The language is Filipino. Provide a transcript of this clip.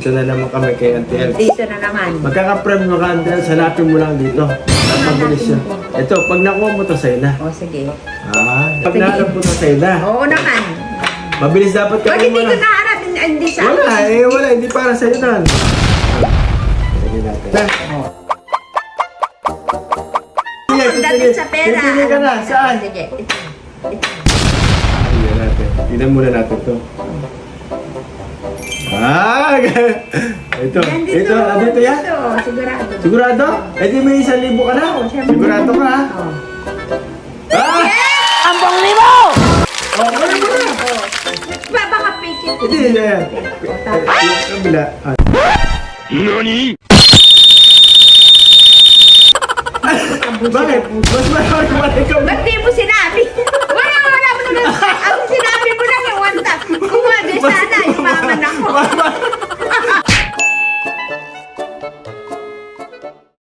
Dito na naman kami kay Auntie Els. Dito na naman. Magkaka-prem mo ka, Auntie Els. Hanapin mo lang dito. Mabilis yun. Ito, pag nakuha mo to sa'yo na. O, sige. Pag nahanap mo to sa'yo na. Oo naman. Mabilis dapat ka Pag hindi ko nahanap, hindi sa Wala, wala. Hindi para sa'yo na. Sige natin. Dating sa pera. Pipili ka na. Saan? Sige. Ito. Tingnan natin. Tingnan muna natin to. Ito. Ito. Dito yan? Ito, sigurado. Sigurado? Eh di may 1,000 ka na. Sigurado ka ha? Oo. Ah! 10,000! Oh, wala mo na. Baka pikit. Hindi, hindi. Yung kabila. NANI?! Bakit? Mas marami ka. Ba't di mo sinabi? Wala mo naman. Ang sinabi